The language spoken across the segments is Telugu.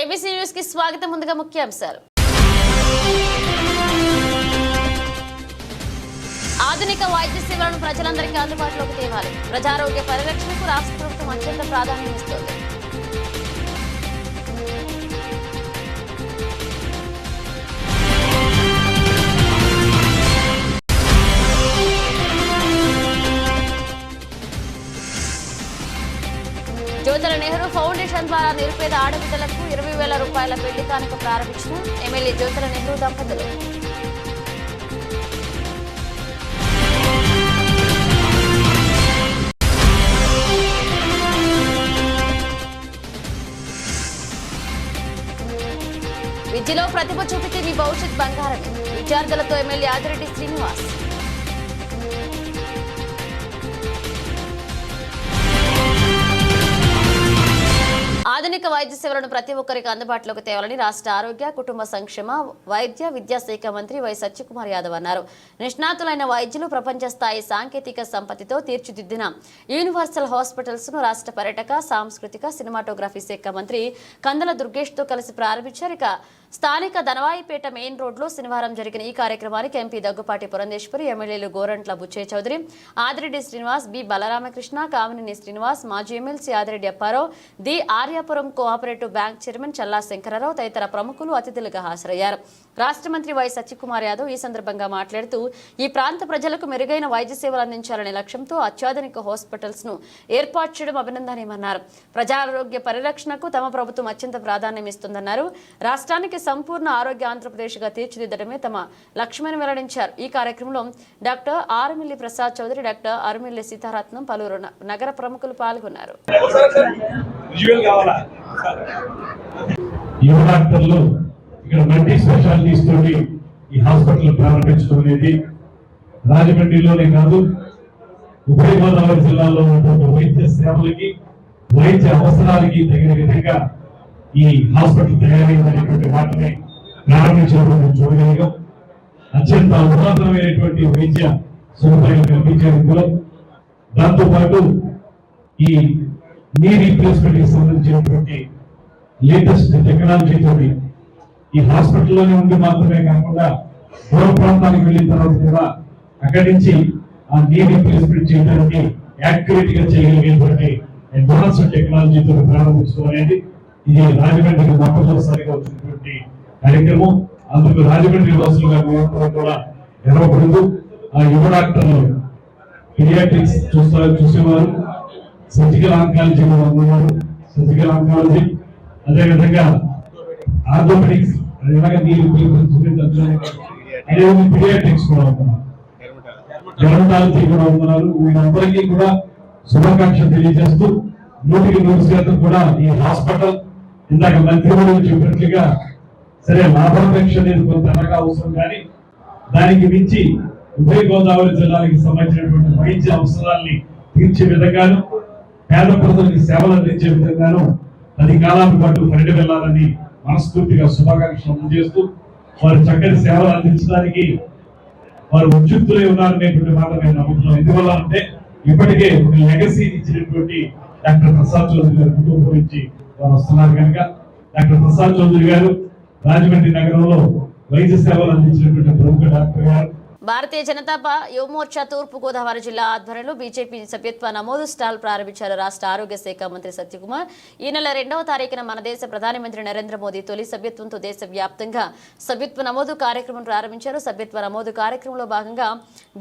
ఏబీసీ న్యూస్ కి స్వాగతం. ముందుగా ముఖ్యాంశాలు. ఆధునిక వైద్య సేవలను ప్రజలందరికీ అందుబాటులోకి తేవాలి. ప్రజారోగ్య పరిరక్షణకు రాష్ట్ర ప్రభుత్వం అత్యంత ప్రాధాన్యం ఇస్తోంది. జ్యోతుల నెహ్రూ ఫౌండేషన్ ద్వారా నిరుపేద ఆడబిడ్డలకు 20,000 రూపాయల పెళ్లి కానుక ప్రారంభించిన ఎమ్మెల్యే జ్యోతుల నెహ్రూ దంపతులు. విద్యలో ప్రతిభ చూపితే మీ భవిష్యత్ బంగారమే. విద్యార్థులతో ఎమ్మెల్యే ఆదిరెడ్డి శ్రీనివాస్. ఆధునిక వైద్య సేవలను ప్రతి ఒక్కరికి అందుబాటులోకి తేవాలని రాష్ట్ర ఆరోగ్య కుటుంబ సంక్షేమ వైద్య విద్యాశాఖ మంత్రి వై సత్యకుమార్ యాదవ్ అన్నారు. నిష్ణాతులైన వైద్యులు ప్రపంచ స్థాయి సాంకేతిక సంపత్తితో తీర్చిదిద్దిన యూనివర్సల్ హాస్పిటల్స్ ను రాష్ట్ర పర్యాటక సాంస్కృతిక సినిమాటోగ్రఫీ శాఖ మంత్రి కందల దుర్గేష్ తో కలిసి ప్రారంభించారు. ఇక స్థానిక దనవాయిపేట మెయిన్ రోడ్లో శనివారం జరిగిన ఈ కార్యక్రమానికి ఎంపీ దగ్గుపాటి పురంధేశ్వరి, ఎమ్మెల్యేలు గోరంట్ల బుచ్చయ్య చౌదరి, ఆదిరెడ్డి శ్రీనివాస్, బి బలరామకృష్ణ, కామినేని శ్రీనివాస్, మాజీ MLC Adireddy Apparao, the Aryapuram cooperative bank chairman Challa Sankararao తదితర ప్రముఖులు అతిథులుగా హాజరయ్యారు. రాష్ట్ర మంత్రి వై సత్యకుమార్ యాదవ్ ఈ సందర్భంగా మాట్లాడుతూ ఈ ప్రాంత ప్రజలకు మెరుగైన వైద్య సేవలు అందించాలనే లక్ష్యంతో అత్యాధునిక హాస్పిటల్స్ ను ఏర్పాటు చేయడం అభినందనీయమన్నారు. ప్రజారోగ్య పరిరక్షణకు తమ ప్రభుత్వం అత్యంత ప్రాధాన్యం ఇస్తుందన్నారు. రాష్ట్రానికి సంపూర్ణ ఆరోగ్య ఆంధ్రప్రదేశ్ గా తీర్చిదిద్దడమే తమ లక్ష్యమని వెల్లడించారు. ఈ కార్యక్రమంలో డాక్టర్ ఆరుమిల్లి ప్రసాద్ చౌదరి, డాక్టర్ ఆరుమిల్లి సీతారత్నం, పలువురు నగర ప్రముఖులు పాల్గొన్నారు. ఇక్కడ మల్టీ స్పెషాలిటీస్ తోటి ఈ హాస్పిటల్ ప్రారంభించడం అనేది రాజమండ్రిలోనే కాదు, ఉభయ గోదావరి జిల్లాలో ఉన్నటువంటి వైద్య సేవలకి వైద్య అవసరాలకి తగిన విధంగా ఈ హాస్పిటల్ తయారైనటువంటి వాటిని ప్రారంభించడం చూడగలిగాం. అత్యంత ఉన్నతమైనటువంటి వైద్య సదుపాయాలు కల్పించేందుకు, దాంతోపాటు ఈ నీ రీప్లేస్మెంట్ కి సంబంధించినటువంటి లేటెస్ట్ టెక్నాలజీతో ఈ హాస్పిటల్లోనే ఉండి మాత్రమే కాకుండా దూర ప్రాంతానికి వెళ్ళిన తర్వాత కూడా అక్కడి నుంచి ఆ నీ రీప్లేస్మెంట్ చేయడానికి యాక్యురేట్ గా చేయగలిగేటువంటి అడ్వాన్స్డ్ టెక్నాలజీతో ప్రారంభించడం అనేది ఇది రాజమండ్రికి మొట్టమొదటిసారిగా వచ్చినటువంటి కార్యక్రమం. అందుకు రాజమండ్రి వాసులుగా కూడా ఎరవకూడదు. ఆ యువ డాక్టర్లు పీడియాట్రిక్స్ చూసేవారు, సర్జికల్ ఆంకాలజీ కూడా ఉన్నారు, సర్జికల్ ఆంకాలజీ, అదేవిధంగా ఆర్థోపెడిక్స్, పీడియాట్రిక్స్ కూడా ఉన్నారు, డెర్మటాలజీ కూడా ఉన్నారు. వీరందరికీ కూడా శుభాకాంక్షలు తెలియజేస్తూ 100% కూడా ఈ హాస్పిటల్ ఇందాక మంత్రివర్యులు చెప్పినట్లుగా సరే లాభాపేక్ష అనేది కొంత అవసరం, కానీ దానికి మించి ఉభయ గోదావరి జిల్లాలకు సంబంధించినటువంటి వైద్య అవసరాల్ని తీర్చే విధంగాను, పేద ప్రజలకి సేవలు అందించే విధంగాను 10 కాలాల పాటు పరిడి వెళ్లాలని మనస్ఫూర్తిగా శుభాకాంక్షలు అందజేస్తూ వారు చక్కటి సేవలు అందించడానికి వారు ఉద్యుక్తులై ఉన్నారనేటువంటి మాట నేను నమ్ముతున్నాను. ఎందువల్ల అంటే ఇప్పటికే ఒక లెగసీ ఇచ్చినటువంటి డాక్టర్ ప్రసాద్ చౌదరి గారి కుటుంబం నుంచి వారు వస్తున్నారు కనుక డాక్టర్ ప్రసాద్ చౌదరి గారు రాజమండ్రి నగరంలో వైద్య సేవలు అందించినటువంటి ప్రముఖ డాక్టర్ గారు. భారతీయ జనతా యువమోర్చా తూర్పు గోదావరి జిల్లా ఆధ్వర్యంలో బీజేపీ సభ్యత్వ నమోదు స్టాల్ ప్రారంభించారు రాష్ట్ర ఆరోగ్య శాఖ మంత్రి సత్యకుమార్. ఈ నెల 2వ తారీఖున మన దేశ ప్రధానమంత్రి నరేంద్ర మోదీ తొలి సభ్యత్వంతో దేశవ్యాప్తంగా సభ్యత్వ నమోదు కార్యక్రమం ప్రారంభించారు. సభ్యత్వ నమోదు కార్యక్రమంలో భాగంగా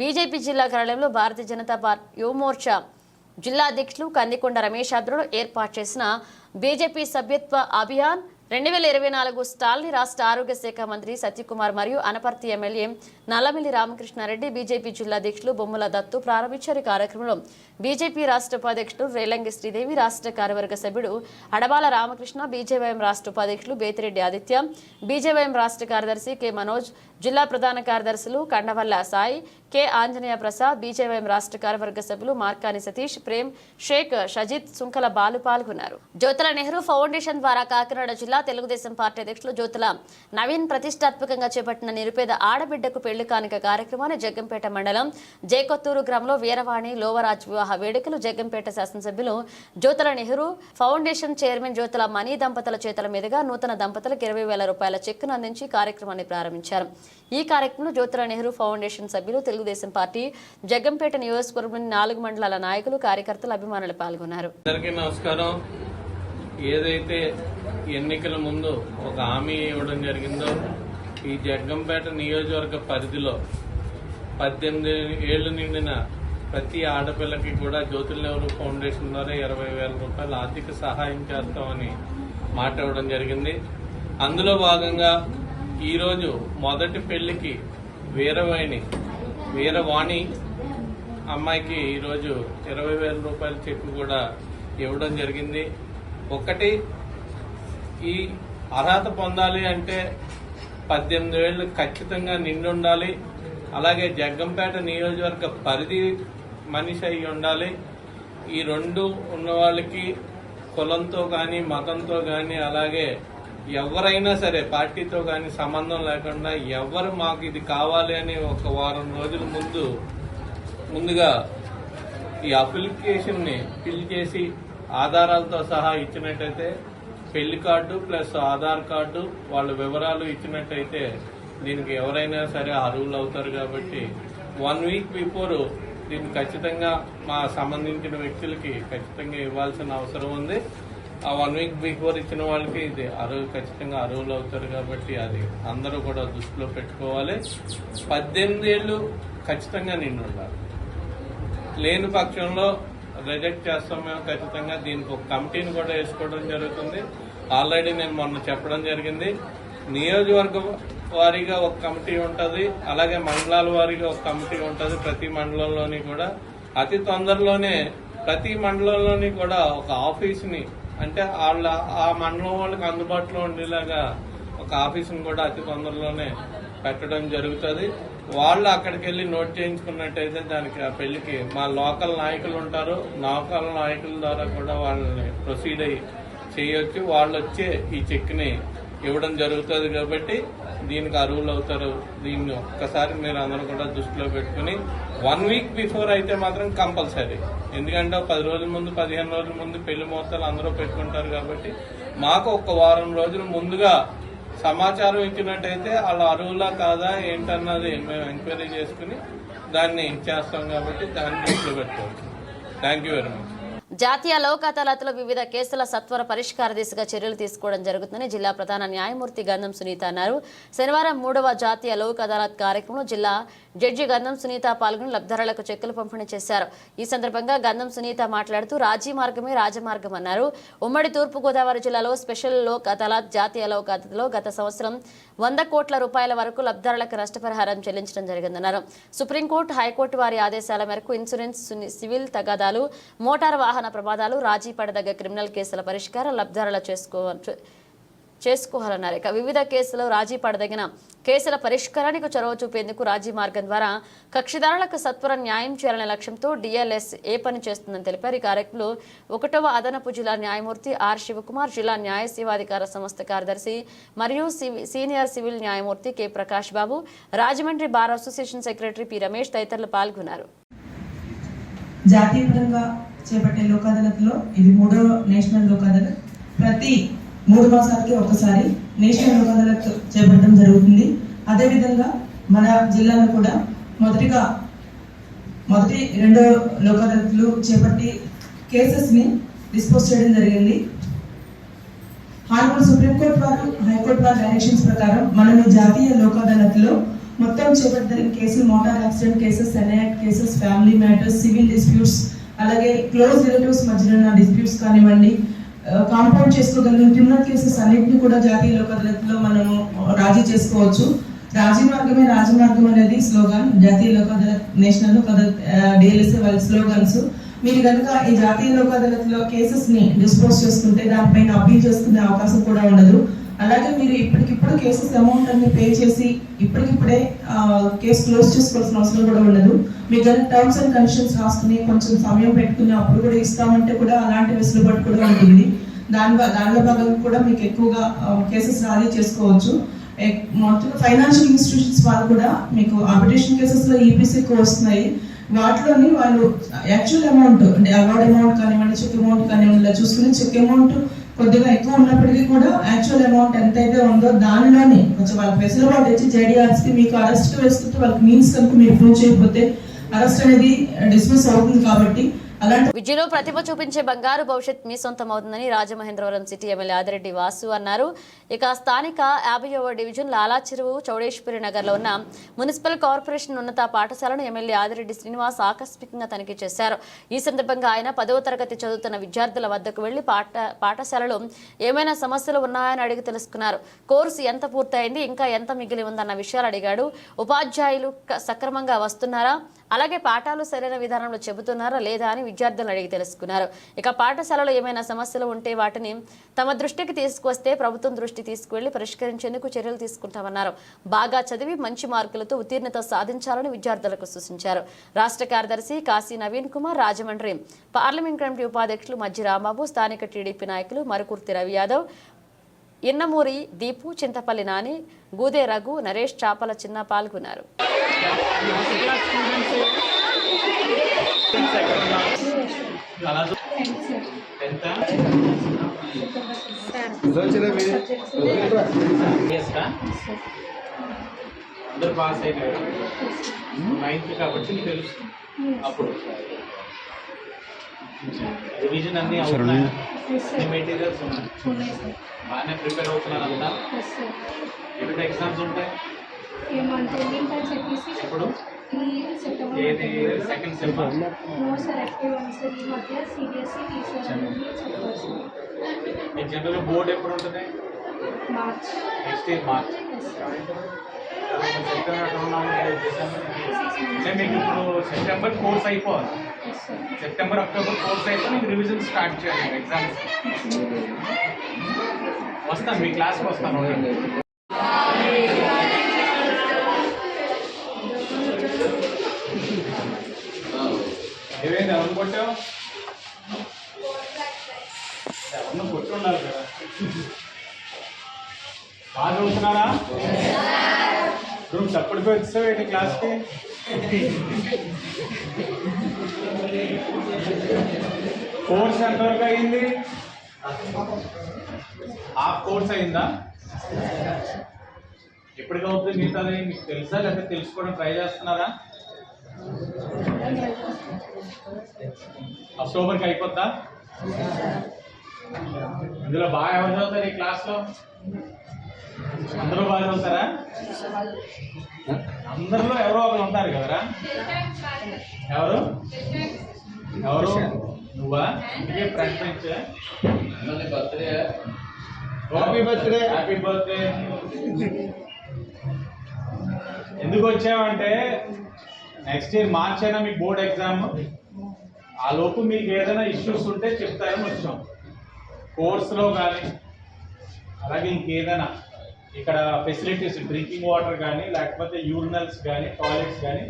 బీజేపీ జిల్లా కార్యాలయంలో భారతీయ జనతా యువమోర్చా జిల్లా అధ్యక్షులు కందికొండ రమేష్ ఆధ్వర్యంలో ఏర్పాటు చేసిన బీజేపీ సభ్యత్వ అభియాన్ 2024 స్టాల్ ని రాష్ట్ర ఆరోగ్య శాఖ మంత్రి సత్యకుమార్ మరియు అనపర్తి ఎమ్మెల్యే నల్లమిల్లి రామకృష్ణారెడ్డి, బీజేపీ జిల్లా అధ్యక్షులు బొమ్మల దత్తు ప్రారంభించారు. కార్యక్రమంలో బీజేపీ రాష్ట్ర ఉపాధ్యక్షుడు రేలంగి శ్రీదేవి, రాష్ట్ర కార్యవర్గ సభ్యుడు అడబాల రామకృష్ణ, బీజేవైఎం రాష్ట్ర ఉపాధ్యక్షులు బేతిరెడ్డి ఆదిత్య, బీజేవైఎం రాష్ట్ర కార్యదర్శి కె మనోజ్, జిల్లా ప్రధాన కార్యదర్శులు కండవల్ల సాయి, కె ఆంజనేయ ప్రసాద్, బీజేవైఎం రాష్ట్ర కార్యవర్గ సభ్యులు మార్కాని సతీష్, ప్రేమ్, షేక్, షజిత్, సుంకల బాలు పాల్గొన్నారు. జ్యోతుల నెహ్రూ ఫౌండేషన్ ద్వారా కాకినాడ జిల్లా జిల్లా తెలుగుదేశం పార్టీ అధ్యక్షులు జ్యోతుల నవీన్ ప్రతిష్టాత్మకంగా చేపట్టిన నిరుపేద ఆడబిడ్డకు పెళ్లి కానుక కార్యక్రమాన్ని జగ్గంపేట మండలం జేకొత్తూరు గ్రామంలో వీరవాణి లోవరాజ్ వివాహ వేడుకలు జగ్గంపేట శాసనసభ్యులు జ్యోతుల నెహ్రూ ఫౌండేషన్ చైర్మన్ జ్యోతుల మణి దంపతుల చేతుల మీదుగా నూతన దంపతులకు 20,000 రూపాయల చెక్కును అందించి కార్యక్రమాన్ని ప్రారంభించారు. ఈ కార్యక్రమంలో జ్యోతుల నెహ్రూ ఫౌండేషన్ సభ్యులు, తెలుగుదేశం పార్టీ జగ్గంపేట నియోజకవర్గంలోని 4 మండలాల నాయకులు, కార్యకర్తలు, అభిమానులు పాల్గొన్నారు. అందరికీ నమస్కారం. ఏదైతే ఎన్నికల ముందు ఒక హామీ ఇవ్వడం జరిగిందో, ఈ జగ్గంపేట నియోజకవర్గ పరిధిలో 18 ఏళ్లు నిండిన ప్రతి ఆడపిల్లకి కూడా జ్యోతుల నెహ్రూ ఫౌండేషన్ ద్వారా 20,000 రూపాయల ఆర్థిక సహాయం చేస్తామని మాట ఇవ్వడం జరిగింది. అందులో భాగంగా ఈరోజు మొదటి పెళ్లికి వీరవాణి అమ్మాయికి ఈరోజు 20,000 రూపాయల చెక్కు కూడా ఇవ్వడం జరిగింది. ఒకటి, ఈ అర్హత పొందాలి అంటే 18 ఏళ్ళు ఖచ్చితంగా నిండి ఉండాలి. అలాగే జగ్గంపేట నియోజకవర్గ పరిధి మనిషి అయి ఉండాలి. ఈ రెండు ఉన్న వాళ్ళకి కులంతో కానీ మతంతో కానీ అలాగే ఎవరైనా సరే పార్టీతో కానీ సంబంధం లేకుండా ఎవరు మాకు ఇది కావాలి అని ఒక వారం రోజుల ముందుగా ఈ అప్లికేషన్ని ఫిల్ చేసి ఆధారాలతో సహా ఇచ్చినట్టయితే, పెళ్లి కార్డు ప్లస్ ఆధార్ కార్డు వాళ్ళ వివరాలు ఇచ్చినట్టయితే దీనికి ఎవరైనా సరే అర్హులు అవుతారు. కాబట్టి 1 వీక్ బిఫోర్ దీన్ని ఖచ్చితంగా మా సంబంధించిన వ్యక్తులకి ఖచ్చితంగా ఇవ్వాల్సిన అవసరం ఉంది. ఆ 1 వీక్ బిఫోర్ ఇచ్చిన వాళ్ళకి ఇది ఖచ్చితంగా అర్హులు అవుతారు. కాబట్టి అది అందరూ కూడా దృష్టిలో పెట్టుకోవాలి. 18 ఏళ్ళు ఖచ్చితంగా నిండి ఉండాలి. లేని పక్షంలో రిజెక్ట్ చేస్తాం మేము ఖచ్చితంగా. దీనికి ఒక కమిటీని కూడా వేసుకోవడం జరుగుతుంది. ఆల్రెడీ నేను మొన్న చెప్పడం జరిగింది. నియోజకవర్గ వారీగా ఒక కమిటీ ఉంటుంది, అలాగే మండలాల వారీగా ఒక కమిటీ ఉంటుంది. ప్రతి మండలంలోని కూడా అతి తొందరలోనే ప్రతి మండలంలోని కూడా ఒక ఆఫీస్ని, అంటే ఆ మండలం వాళ్ళకి అందుబాటులో ఉండేలాగా ఒక ఆఫీసుని కూడా అతి తొందరలోనే పెట్టడం జరుగుతుంది. వాళ్ళు అక్కడికి వెళ్ళి నోట్ చేయించుకున్నట్టయితే దానికి ఆ పెళ్లికి మా లోకల్ నాయకులు ఉంటారు. లోకల్ నాయకుల ద్వారా కూడా వాళ్ళని ప్రొసీడ్ అయ్యి చేయొచ్చు. వాళ్ళు వచ్చే ఈ చెక్ని ఇవ్వడం జరుగుతుంది. కాబట్టి దీనికి అర్హులు అవుతారు. దీన్ని ఒక్కసారి మీరు అందరూ కూడా దృష్టిలో పెట్టుకుని 1 వీక్ బిఫోర్ అయితే మాత్రం కంపల్సరీ. ఎందుకంటే 10 రోజుల ముందు 15 రోజుల ముందు పెళ్లి ముహూర్తాలు అందరూ పెట్టుకుంటారు. కాబట్టి మాకు ఒక వారం రోజుల ముందుగా సమాచారం ఇచ్చినట్టయితే వాళ్ళ అర్హులా కాదా ఏంటన్నది మేము ఎంక్వైరీ చేసుకుని దాన్ని చేస్తాం. కాబట్టి దాన్ని దృష్టిలో పెట్టుకోవచ్చు. Thank you very much. జాతీయ లోక్ అదాలత్లో వివిధ కేసుల సత్వర పరిష్కార దిశగా చర్యలు తీసుకోవడం జరుగుతుందని జిల్లా ప్రధాన న్యాయమూర్తి గంధం సునీత అన్నారు. శనివారం 3వ జాతీయ లోక్ అదాలత్ కార్యక్రమంలో జిల్లా జడ్జి గంధం సునీత పాల్గొని లబ్ధిదారులకు చెక్కులు పంపిణీ చేశారు. ఈ సందర్భంగా గంధం సునీత మాట్లాడుతూ రాజీ మార్గమే రాజమార్గం అన్నారు. ఉమ్మడి తూర్పుగోదావరి జిల్లాలో స్పెషల్ లోక్ అదాలత్ జాతీయ లోక్ అదాలత్లో గత సంవత్సరం 100 కోట్ల రూపాయల వరకు లబ్ధిదారులకు నష్టపరిహారం చెల్లించడం జరిగిందన్నారు. సుప్రీంకోర్టు, హైకోర్టు వారి ఆదేశాల మేరకు ఇన్సూరెన్స్, సివిల్ తగాదాలు, మోటారు వాహన ప్రమాదాలు, రాజీ పడదగ్గ క్రిమినల్ కేసుల పరిష్కారం లబ్ధిదారులు చేసుకోవాలన్నారు. ఇక వివిధ కేసులు రాజీ పడదగిన కేసుల పరిష్కారానికి చొరవ చూపేందుకు రాజీ మార్గం ద్వారా కక్షిదారులకు సత్వర న్యాయం చేయాలనే లక్ష్యంతో డిఎల్ఎస్ ఏ పని చేస్తుందని తెలిపారు. ఈ కార్యక్రమంలో 1వ అదనపు జిల్లా న్యాయమూర్తి ఆర్ శివకుమార్, జిల్లా న్యాయ సేవాధికార సంస్థ కార్యదర్శి మరియు సీనియర్ సివిల్ న్యాయమూర్తి K Prakash Babu, Rajahmundry bar association secretary P Ramesh తదితరులు పాల్గొన్నారు. జాతీయ పరంగా చేపట్టే లోక్ అదాలత్లో ఇది 3వ నేషనల్ లోక్ అదాలత్. ప్రతి 3 మాసాలకి ఒకసారి నేషనల్ లోక్ అదాలత్ చేపట్టడం జరుగుతుంది. అదేవిధంగా మన జిల్లాలో కూడా మొదటి 2 లోక్ అదాలత్లు చేపట్టి కేసెస్ని డిస్పోజ్ చేయడం జరిగింది. హానరబుల్ సుప్రీంకోర్టు వారు, హైకోర్టు వారి డైరెక్షన్స్ ప్రకారం మనం ఈ జాతీయ లోక్ అదాలత్లో మొత్తం చేపట్టిన కేసులు motor accident cases, NI act cases, family matters, civil disputes, అలాగే క్లోజ్ రిలేటివ్స్ మధ్యలో ఉన్న డిస్ప్యూట్స్ కానివ్వండి, కాంపౌండ్ చేసుకోగలిగిన క్రిమినల్ కేసెస్ అన్నింటినీ కూడా జాతీయ లోక్ అదాలత్లో మనము రాజీ చేసుకోవచ్చు. రాజీ మార్గమే రాజమార్గం అనేది స్లోగన్. జాతీయ లోక్ అదాలత్, నేషనల్ లోక్ అదాలత్, డిఎల్ఎస్ఏ వాళ్ళ స్లోగన్స్. మీరు కనుక ఈ జాతీయ లోక్ అదాలత్లో కేసెస్ ని డిస్పోజ్ చేసుకుంటే దానిపైన అప్పీల్ చేసుకునే అవకాశం కూడా ఉండదు. అలాగే మీరు ఇప్పటికిప్పుడు కేసెస్ అమౌంట్ అన్ని పే చేసి ఇప్పటికిప్పుడే కేసు క్లోజ్ చేసుకోవాల్సిన అవసరం కూడా ఉండదు. మీకు టర్మ్స్ అండ్ కండిషన్స్ రాసుకుని కొంచెం సమయం పెట్టుకుని అప్పుడు కూడా ఇస్తామంటే కూడా అలాంటి వెసులుబాటు కూడా ఉంటుంది. దానిలో భాగంగా కూడా మీకు ఎక్కువగా కేసెస్ రాజీ చేసుకోవచ్చు. మొత్తంగా ఫైనాన్షియల్ ఇన్స్టిట్యూషన్స్ వాళ్ళు కూడా మీకు ఆర్బిట్రేషన్ కేసెస్లో ఈపీసీ ఎక్కువ వస్తున్నాయి. వాటిలోని వాళ్ళు యాక్చువల్ అమౌంట్ అంటే అవార్డ్ అమౌంట్ కానివ్వండి, చెక్ అమౌంట్ కానివ్వండి, ఇలా చూసుకుని చెక్ అమౌంట్ కొద్దిగా ఎక్కువ ఉన్నప్పటికీ కూడా యాక్చువల్ అమౌంట్ ఎంతైతే ఉందో దానిలోని కొంచెం వాళ్ళకి వెసులుబాటు ఇచ్చి జేడీఆర్స్కి మీకు అరెస్ట్ వేస్తుంటే వాళ్ళకి మీన్స్ కనుక మీరు ప్రూవ్ చేయకపోతే అరెస్ట్ అనేది డిస్మిస్ అవుతుంది. కాబట్టి అలాంటి విద్యలో ప్రతిభ చూపించే బంగారు భవిష్యత్ మీ సొంతం అవుతుందని రాజమహేంద్రవరం సిటీ ఎమ్మెల్యే ఆదిరెడ్డి వాసు అన్నారు. ఇక స్థానిక 50వ డివిజన్ లాలా చెరువు చౌడేశ్వరి నగర్లో ఉన్న మున్సిపల్ కార్పొరేషన్ ఉన్నత పాఠశాలను ఎమ్మెల్యే ఆదిరెడ్డి శ్రీనివాస్ ఆకస్మికంగా తనిఖీ చేశారు. ఈ సందర్భంగా ఆయన 10వ తరగతి చదువుతున్న విద్యార్థుల వద్దకు వెళ్లి పాఠశాలలో ఏమైనా సమస్యలు ఉన్నాయని అడిగి తెలుసుకున్నారు. కోర్సు ఎంత పూర్తయింది, ఇంకా ఎంత మిగిలి ఉందన్న విషయాలు అడిగాడు. ఉపాధ్యాయులు సక్రమంగా వస్తున్నారా, అలాగే పాఠాలు సరైన విధానంలో చెబుతున్నారా లేదా అని విద్యార్థులను అడిగి తెలుసుకున్నారు. ఇక పాఠశాలలో ఏమైనా సమస్యలు ఉంటే వాటిని తమ దృష్టికి తీసుకువస్తే ప్రభుత్వం దృష్టి తీసుకువెళ్లి పరిష్కరించేందుకు చర్యలు తీసుకుంటామన్నారు. బాగా చదివి మంచి మార్కులతో ఉత్తీర్ణత సాధించాలని విద్యార్థులకు సూచించారు. రాష్ట్ర కార్యదర్శి కాశీ నవీన్ కుమార్, రాజమండ్రి పార్లమెంట్ కమిటీ ఉపాధ్యక్షులు మజ్జి రాంబాబు, స్థానిక టీడీపీ నాయకులు మరుకుర్తి రవి యాదవ్, ఇన్నమూరి దీపు, చింతపల్లి నాని, గూదే రఘు, నరేష్, చాపల చిన్న పాల్గొన్నారు. అందరు పాస్ అయినారు 9th కాబట్టి మీకు తెలుస్తుంది. అప్పుడు రివిజన్ అన్ని అవుతున్నాయి, మెటీరియల్స్ ఉన్నాయి, బాగానే ప్రిపేర్ అవుతున్నారు అంతా. ఎప్పుడు ఎగ్జామ్స్ ఉంటాయి ఇప్పుడు ఏది సెకండ్ సెమ్ మీకు జనరల్గా బోర్డు ఎప్పుడు ఉంటుంది? Next year March. అంటే మీకు ఇప్పుడు సెప్టెంబర్ కోర్స్ అయిపోవాలి, సెప్టెంబర్ అక్టోబర్ కోర్స్ అయితే మీకు రివిజన్ స్టార్ట్ చేయాలి. ఎగ్జామ్స్ వస్తాను, మీ క్లాస్కి వస్తాను. ఏమైంది, ఎవరు కొట్టావు? ఎవరిని కొట్టి ఉండాలి కదా. బాగా చదువుతున్నారా? నువ్వు చప్పటిపోయి వచ్చావు ఏంటి క్లాస్కి? కోర్స్ ఎంతవరకు అయింది? హాఫ్ కోర్స్ అయిందా? ఎప్పటికి అవుతుంది మిగతాది మీకు తెలుసా, లేకపోతే తెలుసుకోవడం ట్రై చేస్తున్నారా? అక్టోబర్కి అయిపోద్దా? ఇందులో బాగా ఎవరు చదువుతారు ఈ క్లాస్లో? అందరూ బాగా చదువుతారా? అందరిలో ఎవరో ఒకరు ఉంటారు కదరా. ఎవరు ఎవరు నువ్వా? ఇందుకే friend bench. Happy birthday, happy birthday. ఎందుకు వచ్చావంటే నెక్స్ట్ ఇయర్ మార్చ్ అయినా మీకు బోర్డ్ ఎగ్జామ్, ఆ లోపు మీకు ఏదైనా ఇష్యూస్ ఉంటే చెప్తారని వచ్చాం. కోర్సులో కానీ అలాగే ఇంకేదైనా ఇక్కడ ఫెసిలిటీస్, డ్రింకింగ్ వాటర్ కానీ లేకపోతే యూరినల్స్ కానీ టాయిలెట్స్ కానీ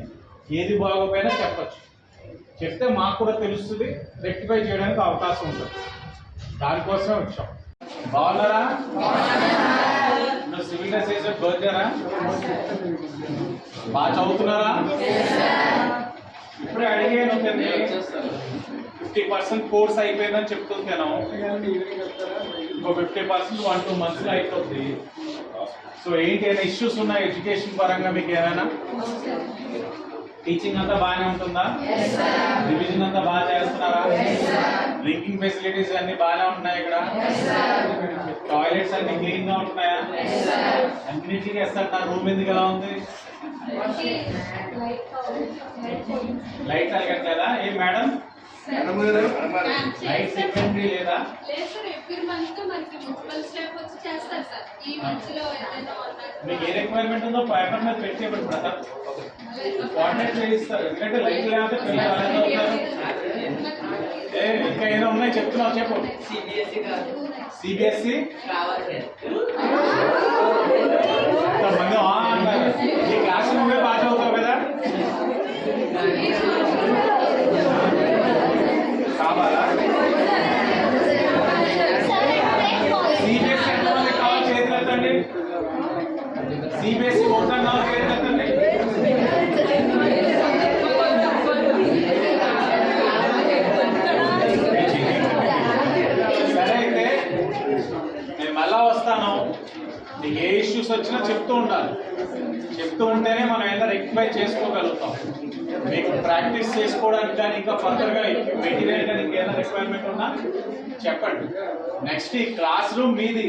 ఏది బాగోపోయినా చెప్పచ్చు. చెప్తే మాకు కూడా తెలుస్తుంది, రెక్టిఫై చేయడానికి అవకాశం ఉంటుంది. దానికోసమే వచ్చాం. బాగున్నారా? సివిల్ డ్రెస్ వేసే బర్త్డేరా? బాగా చదువుతున్నారా? ఇప్పుడే అడిగాను, 50% కోర్స్ అయిపోయిందని చెప్తున్నాను. ఇంకో 50% 1-2 months అయిపోతుంది. సో ఏంటి, ఏమైనా ఇష్యూస్ ఉన్నాయి ఎడ్యుకేషన్ పరంగా మీకు? ఏమైనా టీచింగ్ అంతా బాగానే ఉంటుందా? రివిజన్ అంతా బాగా చేస్తున్నారా? డ్రింకింగ్ ఫెసిలిటీస్ అన్ని బాగానే ఉంటున్నాయి ఇక్కడ? టాయిలెట్స్ అన్ని క్లీన్ గా ఉంటున్నాయా? అన్నింటికి వేస్తాడు. రూమ్ ఎందుకు ఎలా ఉంది? లైట్ వెలగట్లేదా? ఏం మేడం, లైట్ సెకండరీ లేదా? మీకు ఏ రిక్వైర్మెంట్ ఉందో పేపర్ మీద పెట్టేప్పుడు బ్రదర్ కోఆర్డినేట్ చేయిస్తారు. ఎందుకంటే లైట్ లేకపోతే పిల్లలు అలాగే అవుతారు. ఇంకా ఏదో ఉన్నాయి చెప్తున్నావు, చెప్పు. సిబిఎస్ఈ మంది అన్నారు. ఈ క్లాస్ నువ్వే బాగా చదువుతావు కదా, కావాలా? సిబిఎస్ఈ వద్దన్నా ఏంటంటే సరే అయితే నేను మళ్ళా వస్తాను. నీకు ఏ ఇష్యూస్ వచ్చినా చెప్తూ ఉండాలి. చెప్తూ ఉంటేనే మనం ఏదైనా రెక్టిఫై చేసుకోగలుగుతాం. మీకు ప్రాక్టీస్ చేసుకోవడానికి కానీ ఇంకా ఫర్దర్గా మెటీరియల్ కానీ ఇంకేదైనా రిక్వైర్మెంట్ ఉన్నా చెప్పండి. నెక్స్ట్ ఈ క్లాస్ రూమ్ మీది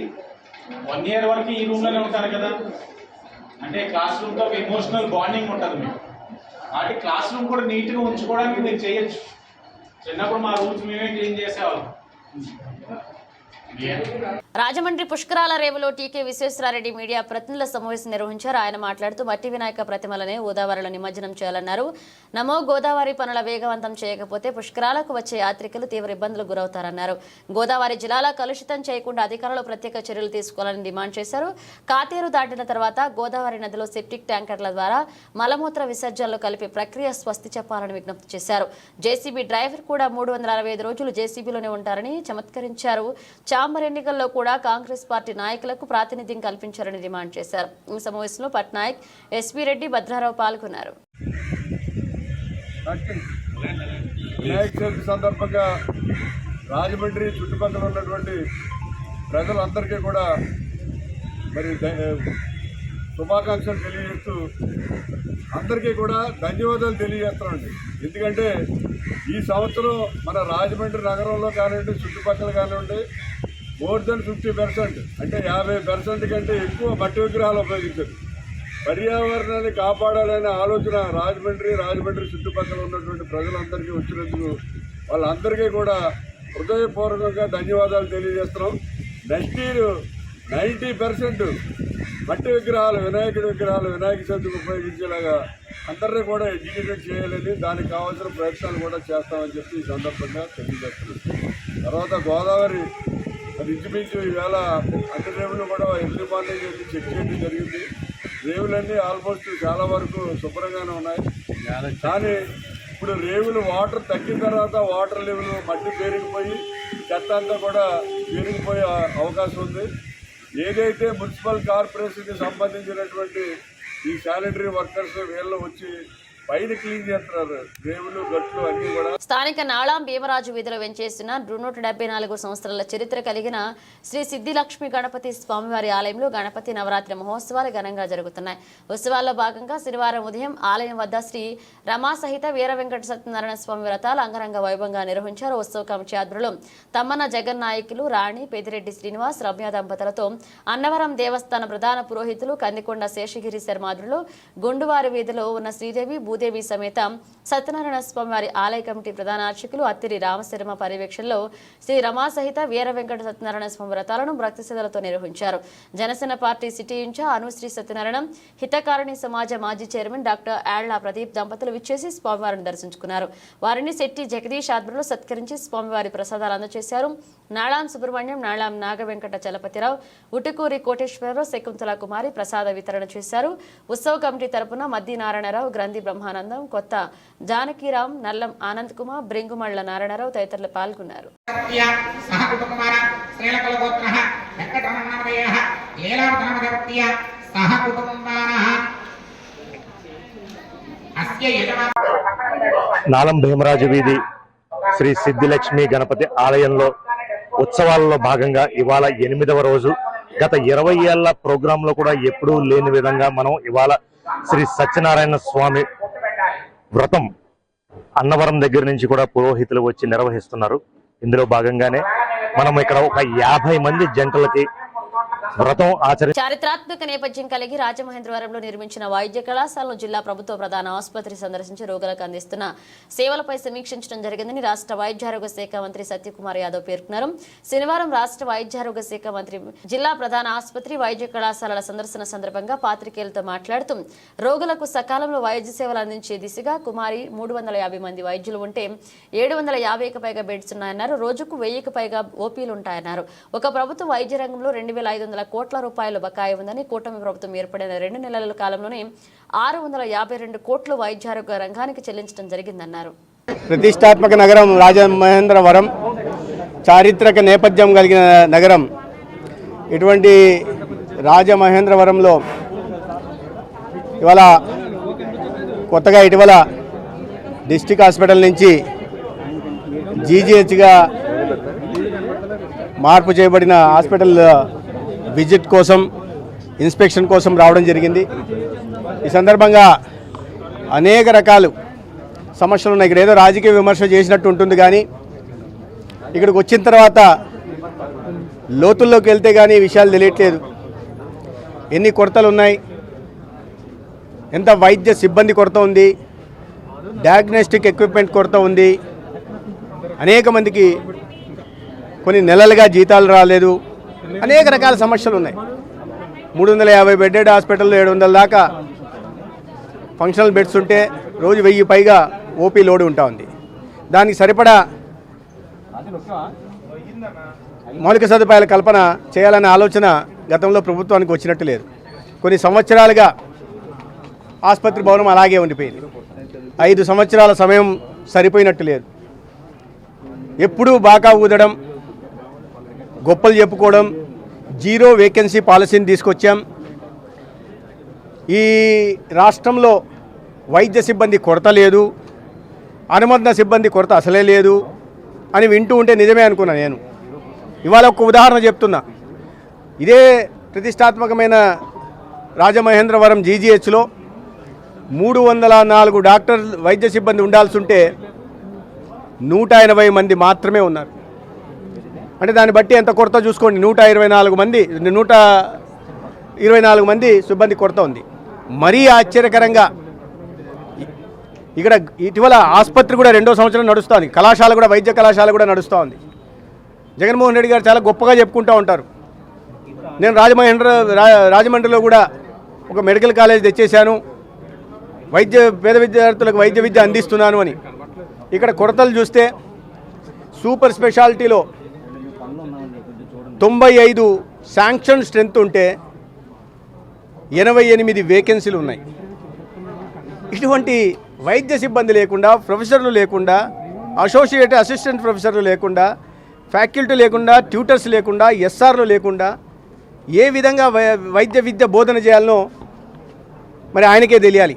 1 year వరకు ఈ రూమ్లోనే ఉంటారు కదా, అంటే క్లాస్ రూమ్తో ఒక ఎమోషనల్ బాండింగ్ ఉంటుంది మీకు. కాబట్టి క్లాస్ రూమ్ కూడా నీట్గా ఉంచుకోవడానికి మీరు చేయొచ్చు. చిన్నప్పుడు మా రూమ్స్ మేమే క్లీన్ చేసేవాళ్ళం. రాజమండ్రి పుష్కరాల రేవులో టీకే విశ్వేశ్వరారెడ్డి మీడియా ప్రతినిధుల సమావేశం నిర్వహించారు. ఆయన మాట్లాడుతూ మట్టి వినాయక ప్రతిమలనే గోదావరిలో నిమజ్జనం చేయాలన్నారు. నమో గోదావరి పనుల వేగవంతం చేయకపోతే పుష్కరాలకు వచ్చే యాత్రికులు తీవ్ర ఇబ్బందులకు గురవుతారన్నారు. గోదావరి జిల్లాలో కలుషితం చేయకుండా అధికారులు ప్రత్యేక చర్యలు తీసుకోవాలని డిమాండ్ చేశారు. కాతేరు దాటిన తర్వాత గోదావరి నదిలో సెప్టిక్ ట్యాంకర్ల ద్వారా మలమూత్ర విసర్జనలు కలిపి ప్రక్రియ స్వస్తి చెప్పాలని విజ్ఞప్తి చేశారు. జేసీబీ డ్రైవర్ కూడా 365 రోజులు జేసీబీలోనే ఉంటారని చమత్కరించారు. చాంబర్ ఎన్నికల్లో కూడా కాంగ్రెస్ పార్టీ నాయకులకు ప్రాతినిధ్యం కల్పించాలని డిమాండ్ చేశారు. ఈ సమావేశంలో పట్నాయక్, ఎస్పీ రెడ్డి, భద్రారావు పాల్గొన్నారు. వినాయక చవితి సందర్భంగా రాజమండ్రి చుట్టుపక్కల ఉన్నటువంటి ప్రజలందరికీ కూడా మరి శుభాకాంక్షలు తెలియజేస్తూ అందరికీ కూడా ధన్యవాదాలు తెలియజేస్తామండి. ఎందుకంటే ఈ సంవత్సరం మన రాజమండ్రి నగరంలో కానివ్వండి, చుట్టుపక్కల కానివ్వండి, more than 50% అంటే 50% కంటే ఎక్కువ మట్టి విగ్రహాలు ఉపయోగించారు. పర్యావరణాన్ని కాపాడాలనే ఆలోచన రాజమండ్రి చుట్టుపక్కల ఉన్నటువంటి ప్రజలందరికీ వచ్చినందుకు వాళ్ళందరికీ కూడా హృదయపూర్వకంగా ధన్యవాదాలు తెలియజేస్తున్నాం. నెక్స్ట్ ఇయర్ 90% మట్టి విగ్రహాలు, వినాయక చవితికి ఉపయోగించేలాగా అందరినీ కూడా ఎడ్యుకేటెడ్ చేయాలని, దానికి కావాల్సిన ప్రయత్నాలు కూడా చేస్తామని చెప్పి ఈ సందర్భంగా తెలియజేస్తున్నాం. తర్వాత గోదావరి అది ఇంచుమించు ఈవేళ అన్ని రేవులు కూడా ఎర్లీ మార్నింగ్ వెళ్ళి చెక్ చేయడం జరిగింది. రేవులన్నీ ఆల్మోస్ట్ చాలా వరకు శుభ్రంగానే ఉన్నాయి. కానీ ఇప్పుడు రేవులు వాటర్ తగ్గిన తర్వాత వాటర్ లెవెల్ మట్టి పేరుకుపోయి చెత్త అంతా కూడా పేరుకుపోయే అవకాశం ఉంది. ఏదైతే మున్సిపల్ కార్పొరేషన్కి సంబంధించినటువంటి ఈ శానిటరీ వర్కర్స్ వీళ్ళు వచ్చి పైన క్లీన్ చేస్తున్నారు, రేవులు గట్లు అన్ని కూడా. స్థానిక నాళాం భీమరాజు వీధిలో వెంచేసిన 174 సంవత్సరాల చరిత్ర కలిగిన శ్రీ సిద్ధిలక్ష్మి గణపతి స్వామివారి ఆలయంలో గణపతి నవరాత్రి మహోత్సవాలు ఘనంగా జరుగుతున్నాయి. ఉత్సవాల్లో భాగంగా శనివారం ఉదయం ఆలయం వద్ద శ్రీ రమా సహిత వీర వెంకట సత్యనారాయణ స్వామి వ్రతాలు అంగరంగ వైభవంగా నిర్వహించారు. ఉత్సవ కమిటీ ఆధ్వర్యంలో తమ్మన జగన్నాయకులు, రాణి పెదిరెడ్డి శ్రీనివాస్, రమ్య దంపతులతో అన్నవరం దేవస్థాన ప్రధాన పురోహితులు కందికొండ శేషగిరి శర్మ ఆధ్వర్యంలో గుండువారి వీధిలో ఉన్న శ్రీదేవి భూదేవి సమేత సత్యనారాయణ స్వామి వారి ఆలయ కమిటీ ప్రధాన అర్చకులు అత్తిరి రామశర్మ పర్యవేక్షణలో శ్రీ రమా సహిత వీర వెంకట సత్యనారాయణ స్వామి వ్రతాలను భక్తి శ్రద్ధలతో నిర్వహించారు. Janasena party city in charge Anushri Satyanarayana, Hitakarini Samaj మాజీ చైర్మన్ డాక్టర్ యాళ్ల ప్రదీప్ దంపతులు విచ్చేసి స్వామివారిని దర్శించుకున్నారు. వారిని శెట్టి జగదీష్ ఆధ్వర్యంలో సత్కరించి స్వామివారి ప్రసాదాలు అందజేశారు. నాళాం సుబ్రహ్మణ్యం, నాళాం నాగవెంకట చలపతిరావు, ఉటుకూరి కోటేశ్వరరావు, శకుంతల కుమారి ప్రసాద వితరణ చేశారు. ఉత్సవ కమిటీ తరపున మద్ది నారాయణరావు, గ్రంథి బ్రహ్మానందం, కొత్త జానకీరాం, నల్లం ఆనంద్ కుమార్, బ్రింగుమళ్ల నారాయణరావు తదితరులు పాల్గొన్నారు. నాలం భీమరాజు వీధి శ్రీ సిద్ధిలక్ష్మి గణపతి ఆలయంలో ఉత్సవాలలో భాగంగా ఇవాళ 8వ రోజు. గత 20 ఏళ్ల ప్రోగ్రామ్ లో కూడా ఎప్పుడూ లేని విధంగా మనం ఇవాళ శ్రీ సత్యనారాయణ స్వామి వ్రతం అన్నవరం దగ్గర నుంచి కూడా పురోహితులు వచ్చి నిర్వహిస్తున్నారు. ఇందులో భాగంగానే మనం ఇక్కడ ఒక 50 మంది జంటలకి వ్రతం చారిత్రాత్మక నేపథ్యం కలిగి రాజమహేంద్రవరంలో నిర్మించిన వైద్య కళాశాలను జిల్లా ప్రభుత్వ ప్రధాన ఆసుపత్రి సందర్శించి రోగులకు అందిస్తున్న సేవలపై సమీక్షించడం జరిగిందని రాష్ట్ర వైద్యారోగ్య శాఖ మంత్రి సత్యకుమార్ యాదవ్ పేర్కొన్నారు. శనివారం రాష్ట్ర వైద్యారోగ్య శాఖ మంత్రి జిల్లా ప్రధాన ఆసుపత్రి వైద్య కళాశాలల సందర్శన సందర్భంగా పాత్రికేయులతో మాట్లాడుతూ రోగులకు సకాలంలో వైద్య సేవలు అందించే దిశగా కుమారి 350 మంది వైద్యులు ఉంటే 750కి పైగా బెడ్స్ ఉన్నాయన్నారు. రోజుకు 1000కి పైగా ఓపీలు ఉంటాయన్నారు. ఒక ప్రభుత్వ వైద్య రంగంలో 2500 కోట్ల రూపాయలు బకాయి ఉందని, కూటమి ప్రభుత్వం ఏర్పడిన 2 నెలల కాలంలోనే 652 కోట్లు వైద్యారోగ్య రంగానికి చెల్లించడం జరిగిందన్నారు. ప్రతిష్టాత్మక నగరం రాజమహేంద్రవరం, చారిత్రక నేపథ్యం కలిగిన నగరం. ఇటువంటి రాజమహేంద్రవరంలో ఇవాళ కొత్తగా ఇటీవల డిస్ట్రిక్ట్ హాస్పిటల్ నుంచి జీజీహెచ్గా మార్పు చేయబడిన హాస్పిటల్ విజిట్ కోసం ఇన్స్పెక్షన్ కోసం రావడం జరిగింది. ఈ సందర్భంగా అనేక రకాలు సమస్యలు ఉన్నాయి. ఇక్కడ ఏదో రాజకీయ విమర్శ చేసినట్టు ఉంటుంది, కానీ ఇక్కడికి వచ్చిన తర్వాత లోతుల్లోకి వెళ్తే కానీ విషయాలు తెలియట్లేదు. ఎన్ని కొరతలు ఉన్నాయి, ఎంత వైద్య సిబ్బంది కొరత ఉంది, డయాగ్నోస్టిక్ ఎక్విప్మెంట్ కొరత ఉంది, అనేక మందికి కొన్ని నెలలుగా జీతాలు రాలేదు, అనేక రకాల సమస్యలు ఉన్నాయి. 350 బెడ్డెడ్ హాస్పిటల్లో 700 దాకా ఫంక్షనల్ బెడ్స్ ఉంటే రోజు 1000 పైగా ఓపీ లోడ్ ఉంటా ఉంది. దానికి సరిపడా మౌలిక సదుపాయాల కల్పన చేయాలనే ఆలోచన గతంలో ప్రభుత్వానికి వచ్చినట్టు లేదు. కొన్ని సంవత్సరాలుగా ఆసుపత్రి భవనం అలాగే ఉండిపోయింది. 5 సంవత్సరాల సమయం సరిపోయినట్టు లేదు. ఎప్పుడూ బాకా ఊదడం, గొప్పలు చెప్పుకోవడం, జీరో వేకెన్సీ పాలసీని తీసుకొచ్చాం. ఈ రాష్ట్రంలో వైద్య సిబ్బంది కొరత లేదు, అనుబంధ సిబ్బంది కొరత అసలే లేదు అని వింటూ ఉంటే నిజమే అనుకున్నా నేను. ఇవాళ ఒక ఉదాహరణ చెప్తున్నా. ఇదే ప్రతిష్టాత్మకమైన రాజమహేంద్రవరం జీజీహెచ్లో 304 డాక్టర్ వైద్య సిబ్బంది ఉండాల్సి ఉంటే 180 మంది మాత్రమే ఉన్నారు. అంటే దాన్ని బట్టి ఎంత కొరత చూసుకోండి. 124 మంది సిబ్బంది కొరత ఉంది. మరీ ఆశ్చర్యకరంగా ఇక్కడ ఇటీవల ఆసుపత్రి కూడా 2వ సంవత్సరం నడుస్తుంది. కళాశాల కూడా, వైద్య కళాశాల కూడా నడుస్తూ ఉంది. జగన్మోహన్ రెడ్డి గారు చాలా గొప్పగా చెప్పుకుంటూ ఉంటారు. నేను రాజమండ్రిలో కూడా ఒక మెడికల్ కాలేజ్ తెచ్చేశాను, పేద విద్యార్థులకు వైద్య విద్య అందిస్తున్నాను అని. ఇక్కడ కొరతలు చూస్తే సూపర్ స్పెషాలిటీలో 95 శాంక్షన్ స్ట్రెంత్ ఉంటే 88 వేకెన్సీలు ఉన్నాయి. ఇటువంటి వైద్య సిబ్బంది లేకుండా, ప్రొఫెసర్లు లేకుండా, అసిస్టెంట్ ప్రొఫెసర్లు లేకుండా, ఫ్యాకల్టీ లేకుండా, ట్యూటర్స్ లేకుండా, ఎస్ఆర్లు లేకుండా ఏ విధంగా వైద్య విద్య బోధన చేయాలనో మరి ఆయనకే తెలియాలి.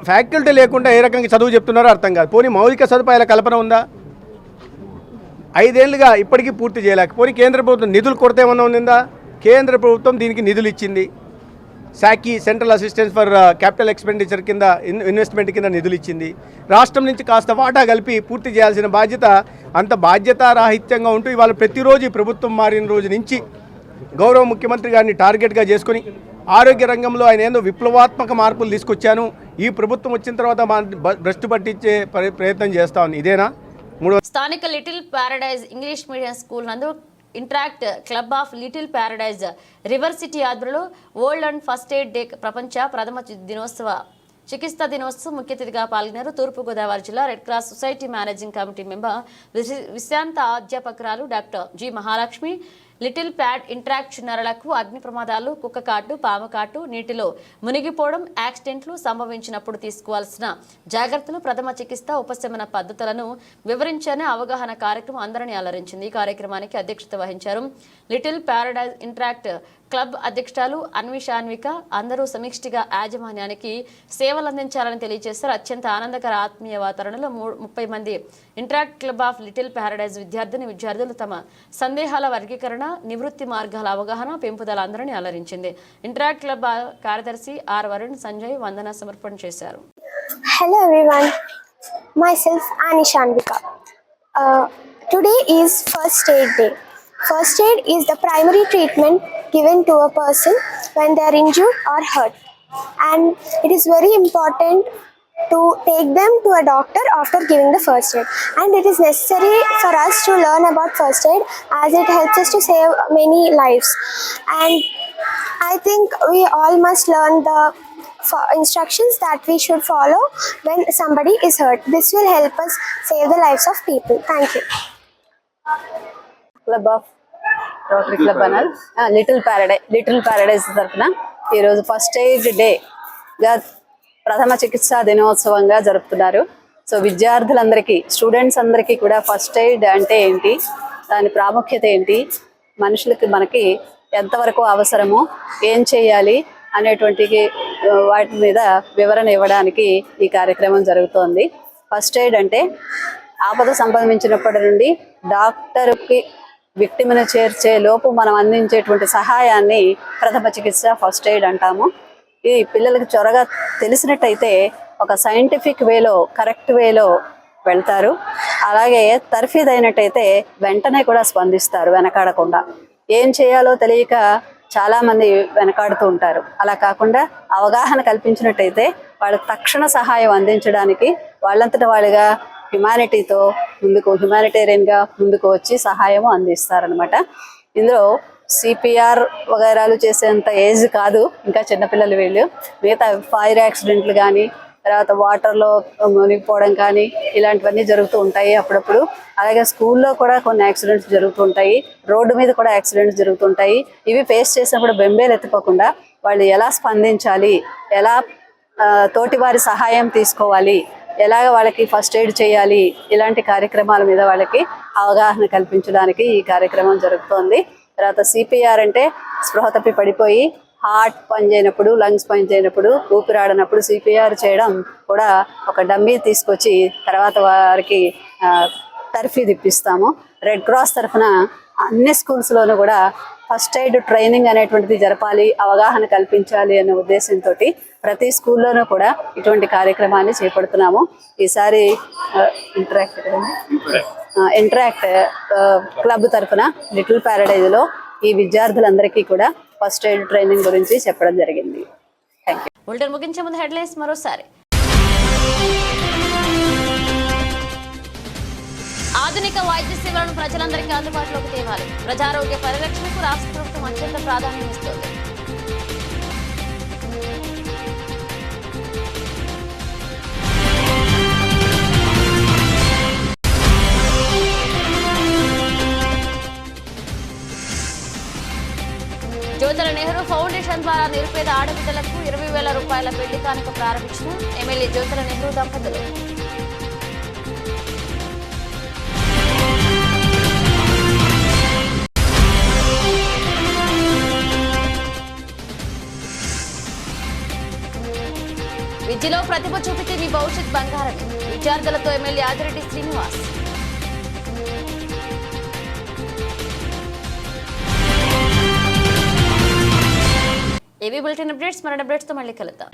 ఫ్యాకల్టీ లేకుండా ఏ రకంగా చదువు చెప్తున్నారో అర్థం కాదు. పోనీ మౌలిక సదుపాయాల కల్పన ఉందా? 5 ఏళ్లుగా ఇప్పటికీ పూర్తి చేయలేక. పోనీ కేంద్ర ప్రభుత్వం నిధులు కొరత ఏమన్నా ఉందా? కేంద్ర ప్రభుత్వం దీనికి నిధులు ఇచ్చింది. సాకి central assistance for capital expenditure కింద ఇన్వెస్ట్మెంట్ కింద నిధులు ఇచ్చింది. రాష్ట్రం నుంచి కాస్త వాటా కలిపి పూర్తి చేయాల్సిన బాధ్యత అంత బాధ్యతారాహిత్యంగా ఉంటూ ఇవాళ ప్రతిరోజు ప్రభుత్వం మారిన రోజు నుంచి గౌరవ ముఖ్యమంత్రి గారిని టార్గెట్గా చేసుకుని ఆరోగ్య రంగంలో ఆయన ఏందో విప్లవాత్మక మార్పులు తీసుకొచ్చాను, ఈ ప్రభుత్వం వచ్చిన తర్వాత భ్రష్టు పట్టించే ప్రయత్నం చేస్తా ఉంది. ఇదేనా? స్థానిక little Paradise English medium school నందు interact club of little Paradise river city ఆధ్వర్యంలో world and first aid day ప్రథమ చికిత్సా దినోత్సవం ముఖ్య అతిథిగా పాల్గొన్నారు. తూర్పుగోదావరి జిల్లా red cross society managing committee member విశ్రాంత అధ్యాపకురాలు doctor G Mahalakshmi little pad interact చిన్నారులకు అగ్ని ప్రమాదాలు, కుక్క కాటు, పాము కాటు, నీటిలో మునిగిపోవడం, యాక్సిడెంట్లు సంభవించినప్పుడు తీసుకోవాల్సిన జాగ్రత్తలు, ప్రథమ చికిత్స ఉపశమన పద్ధతులను వివరించని అవగాహన కార్యక్రమం అందరినీ అలరించింది. ఈ కార్యక్రమానికి అధ్యక్షత వహించారు లిటిల్ ప్యారడైజ్ ఇంటరాక్ట్ క్లబ్ అధ్యక్షురాలు అన్విక. అందరూ సమిష్టిగా యాజమాన్యానికి సేవలు అందించాలని తెలియజేశారు. అత్యంత ఆనందకర ఆత్మీయ వాతావరణంలో 30 మంది interact club of little Paradise విద్యార్థులు తమ సందేహాల వర్గీకరణ, నివృత్తి మార్గాల అవగాహన, పెంపుదల అందరినీ అలరించింది. ఇంటరాక్ట్ క్లబ్ కార్యదర్శి ఆర్ వరుణ్ సంజయ్ వందన సమర్పణ చేశారు. Hello everyone, myself Anvisha. Today is first aid day. First aid is the primary treatment given to a person when they are injured or hurt, and it is very important to take them to a doctor after giving the first aid, and it is necessary for us to learn about first aid as it helps us to save many lives. And I think we all must learn the instructions that we should follow when somebody is hurt. This will help us save the lives of people. Thank you. Club of rotary club అన్నారు లిటిల్ ప్యారడైజ్ తరఫున ఈరోజు ఫస్ట్ ఎయిడ్ డేగా ప్రథమ చికిత్సా దినోత్సవంగా జరుపుతున్నారు. సో విద్యార్థులందరికీ, స్టూడెంట్స్ అందరికీ కూడా ఫస్ట్ ఎయిడ్ అంటే ఏంటి, దాని ప్రాముఖ్యత ఏంటి, మనకి ఎంతవరకు అవసరము, ఏం చేయాలి అనేటువంటి వాటి మీద వివరణ ఇవ్వడానికి ఈ కార్యక్రమం జరుగుతోంది. ఫస్ట్ ఎయిడ్ అంటే ఆపద సంభవించినప్పటి నుండి డాక్టర్కి విక్టిమ్ను చేర్చే లోపు మనం అందించేటువంటి సహాయాన్ని ప్రథమ చికిత్స ఫస్ట్ ఎయిడ్ అంటాము. ఈ పిల్లలకి త్వరగా తెలిసినట్టయితే ఒక సైంటిఫిక్ వేలో కరెక్ట్ వేలో వెళ్తారు. అలాగే తర్ఫీదైనట్టయితే వెంటనే కూడా స్పందిస్తారు వెనకాడకుండా. ఏం చేయాలో తెలియక చాలామంది వెనకాడుతూ ఉంటారు. అలా కాకుండా అవగాహన కల్పించినట్టయితే వాళ్ళకి తక్షణ సహాయం అందించడానికి వాళ్ళంతట వాళ్ళుగా హ్యుమానిటేరియన్గా ముందుకు వచ్చి సహాయం అందిస్తారనమాట. ఇందులో సిపిఆర్ వగైరాలు చేసేంత ఏజ్ కాదు, ఇంకా చిన్నపిల్లలు వీళ్ళు. మిగతా ఫైర్ యాక్సిడెంట్లు కానీ, తర్వాత వాటర్లో మునిగిపోవడం కానీ ఇలాంటివన్నీ జరుగుతూ ఉంటాయి అప్పుడప్పుడు. అలాగే స్కూల్లో కూడా కొన్ని యాక్సిడెంట్స్ జరుగుతూ ఉంటాయి, రోడ్డు మీద కూడా యాక్సిడెంట్స్ జరుగుతుంటాయి. ఇవి ఫేస్ చేసినప్పుడు బెంబేలు ఎత్తిపోకుండా వాళ్ళు ఎలా స్పందించాలి, ఎలా తోటి వారి సహాయం తీసుకోవాలి, ఎలాగ వాళ్ళకి ఫస్ట్ ఎయిడ్ చేయాలి, ఇలాంటి కార్యక్రమాల మీద వాళ్ళకి అవగాహన కల్పించడానికి ఈ కార్యక్రమం జరుగుతోంది. తర్వాత సిపిఆర్ అంటే స్పృహ తప్పి పడిపోయి హార్ట్ పనిచేయనప్పుడు, లంగ్స్ పనిచేయనప్పుడు, ఊపిరాడనప్పుడు సిపిఆర్ చేయడం కూడా ఒక డమ్మీ తీసుకొచ్చి తర్వాత వారికి తర్ఫీదు ఇప్పిస్తాము. రెడ్ క్రాస్ తరఫున అన్ని స్కూల్స్లోనూ కూడా ఫస్ట్ ఎయిడ్ ట్రైనింగ్ అనేటువంటిది జరపాలి, అవగాహన కల్పించాలి అనే ఉద్దేశంతో ప్రతి స్కూల్లోనూ కూడా ఇటువంటి కార్యక్రమాన్ని చేపడుతున్నాము. ఈసారి ఇంటరాక్ట్ క్లబ్ తరఫున లిటిల్ ప్యారడైజ్లో ఈ విద్యార్థులందరికీ కూడా ఫస్ట్ ఎయిడ్ ట్రైనింగ్ గురించి చెప్పడం జరిగింది. Thank you. బులెటిన్ ముగించే ముందు హెడ్లైన్స్ మరోసారి. ఆధునిక వైద్య సేవలను ప్రజలందరికీ అందుబాటులోకి తేవాలి. ప్రజారోగ్య పరిరక్షణకు రాష్ట్ర ప్రభుత్వం అత్యంత ప్రాధాన్యం ఇస్తోంది. జ్యోతుల నెహ్రూ ఫౌండేషన్ ద్వారా నిరుపేద ఆడబిడ్డలకు 20,000 రూపాయల పెళ్లి కానుక ప్రారంభించిన ఎమ్మెల్యే జ్యోతుల నెహ్రూ దంపతులు. విద్యలో ప్రతిభ చూపితే మీ భవిష్యత్ బంగారమే. విద్యార్థులతో ఎమ్మెల్యే ఆదిరెడ్డి శ్రీనివాస్. ఏవీ బులెటిన్ అప్డేట్స్, మరిన్ని అప్డేట్స్తో మళ్ళీ కలుద్దాం.